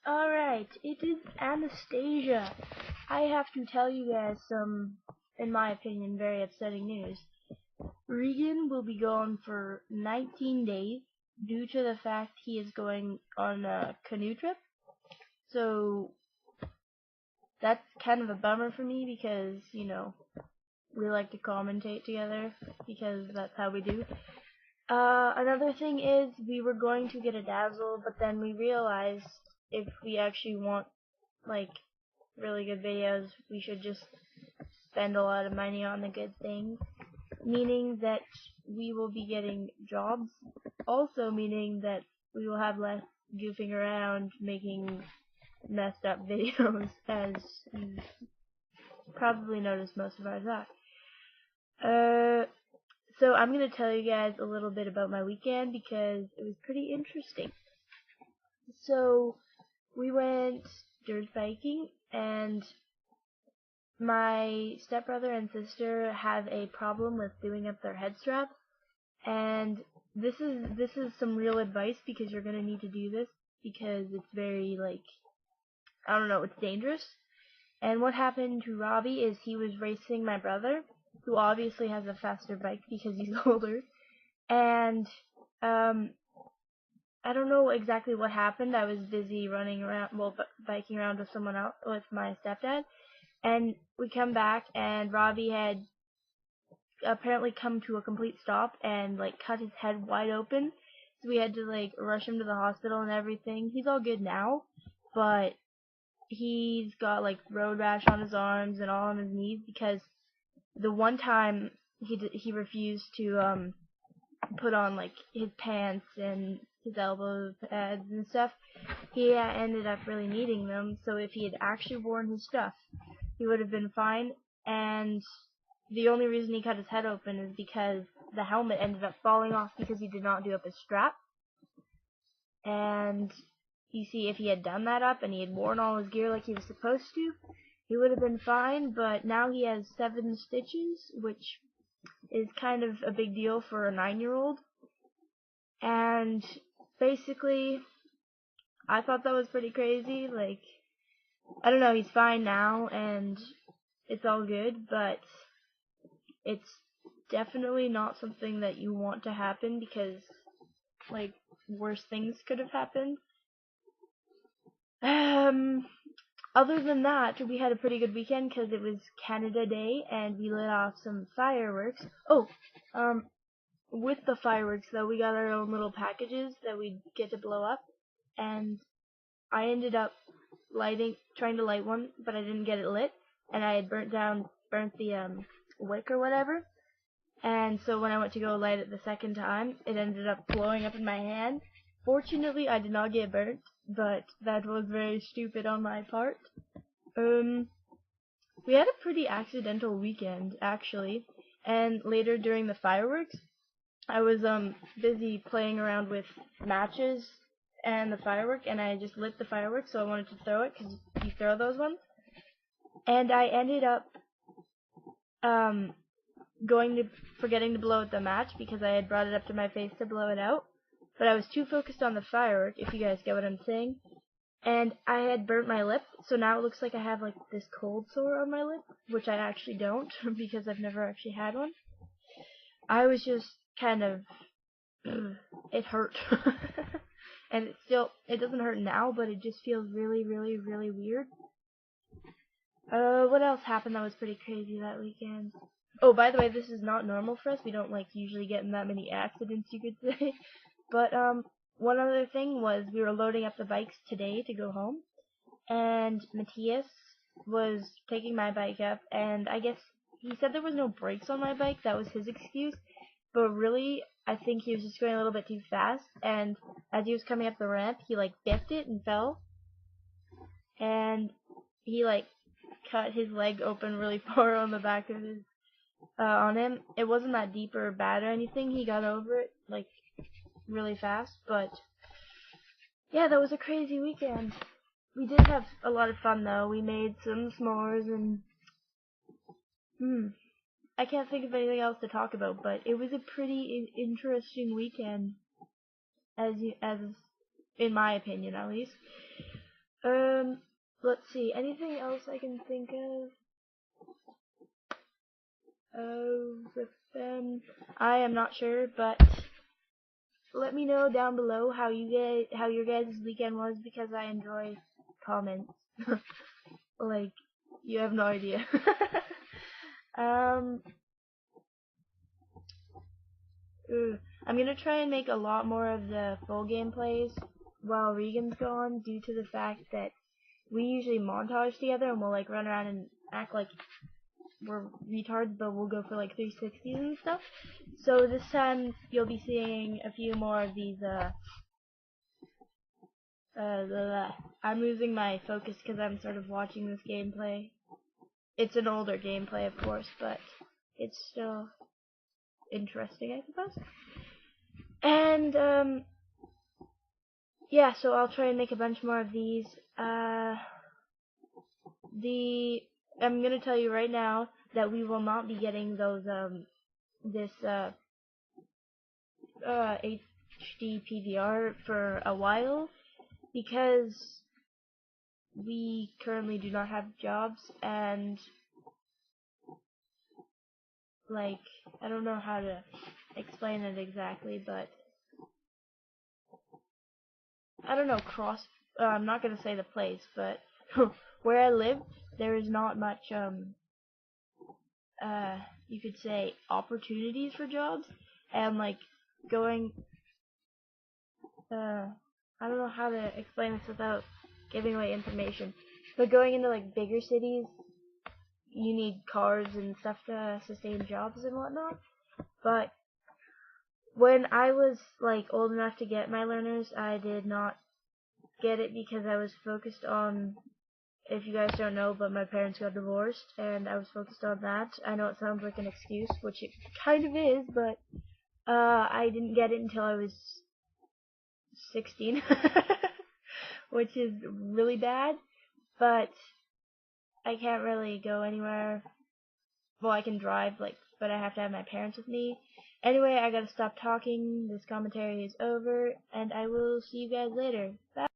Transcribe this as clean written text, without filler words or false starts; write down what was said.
Alright, it is Anastasia. I have to tell you guys some, in my opinion, very upsetting news. Regan will be gone for 19 days due to the fact he is going on a canoe trip. So that's kind of a bummer for me because, we like to commentate together because that's how we do. Another thing is we were going to get a Dazzle, but then we realized if we actually want like really good videos, we should just spend a lot of money on the good things, meaning that we will be getting jobs, also meaning that we will have less goofing around making messed up videos, as you probably noticed most of ours are. So I'm going to tell you guys a little bit about my weekend because it was pretty interesting. So we went dirt biking, and my stepbrother and sister have a problem with doing up their head straps, and this is some real advice because you're gonna need to do this because it's very I don't know, it's dangerous. And what happened to Robbie is he was racing my brother, who obviously has a faster bike because he's older, and I don't know exactly what happened. I was busy running around, biking around with someone else, with my stepdad, and we come back, and Robbie had apparently come to a complete stop and cut his head wide open. So we had to rush him to the hospital and everything. He's all good now, but he's got road rash on his arms and all on his knees because the one time he refused to put on his pants and his elbow pads and stuff. He ended up really needing them, so if he had actually worn his stuff, he would have been fine. And the only reason he cut his head open is because the helmet ended up falling off because he did not do up his strap. And you see, if he had done that up and he had worn all his gear like he was supposed to, he would have been fine. But now he has 7 stitches, which is kind of a big deal for a 9-year-old. And basically, I thought that was pretty crazy. I don't know, he's fine now and it's all good, but it's definitely not something that you want to happen because worse things could have happened. Other than that, we had a pretty good weekend because it was Canada Day and we lit off some fireworks. With the fireworks though, we got our own little packages that we get to blow up, and I ended up trying to light one, but I didn't get it lit, and I had burnt the wick or whatever. And so when I went to go light it the second time, it ended up blowing up in my hand. Fortunately, I did not get burnt, but that was very stupid on my part. We had a pretty accidental weekend, actually, and later during the fireworks, I was busy playing around with matches and the firework, and I just lit the firework, so I wanted to throw it because you throw those ones, and I ended up forgetting to blow out the match because I had brought it up to my face to blow it out, but I was too focused on the firework, if you guys get what I'm saying, and I had burnt my lip, so now it looks like I have this cold sore on my lip, which I actually don't because I've never actually had one. I was just kind of, it hurt. And it doesn't hurt now, but it just feels really, really, really weird. What else happened that was pretty crazy that weekend? Oh, by the way, this is not normal for us. We don't usually get in that many accidents, you could say. But one other thing was we were loading up the bikes today to go home, and Matthias was taking my bike up, and I guess he said there was no brakes on my bike. That was his excuse. But really, I think he was just going a little bit too fast, and as he was coming up the ramp, he biffed it and fell, and he cut his leg open really far on the back of his on him. It wasn't that deep or bad or anything. He got over it really fast, but yeah, that was a crazy weekend. We did have a lot of fun though. We made some s'mores and I can't think of anything else to talk about, but it was a pretty interesting weekend, as in my opinion at least. let's see. Anything else I can think of? I am not sure, but let me know down below how your guys' weekend was, because I enjoy comments. Like, you have no idea. um, I'm gonna try and make a lot more of the full gameplays while Regan's gone, due to the fact that we usually montage together and we'll like run around and act like we're retards, but we'll go for like 360s and stuff. So this time you'll be seeing a few more of these. I'm losing my focus because I'm sort of watching this gameplay. It's an older gameplay, of course, but it's still interesting, I suppose. And yeah, so I'll try and make a bunch more of these. I'm gonna tell you right now that we will not be getting those this HD PVR for a while, because we currently do not have jobs, and like, I don't know how to explain it exactly, but I don't know, I'm not gonna say the place, but where I live, there is not much you could say opportunities for jobs, and like going I don't know how to explain this without giving away information, but going into like bigger cities, you need cars and stuff to sustain jobs and whatnot. But when I was like old enough to get my learners, I did not get it because I was focused on, if you guys don't know, but my parents got divorced, and I was focused on that. I know it sounds like an excuse, which it kind of is, but I didn't get it until I was 16, which is really bad, but I can't really go anywhere. Well, I can drive, like, but I have to have my parents with me. Anyway, I gotta stop talking. This commentary is over, and I will see you guys later. Bye.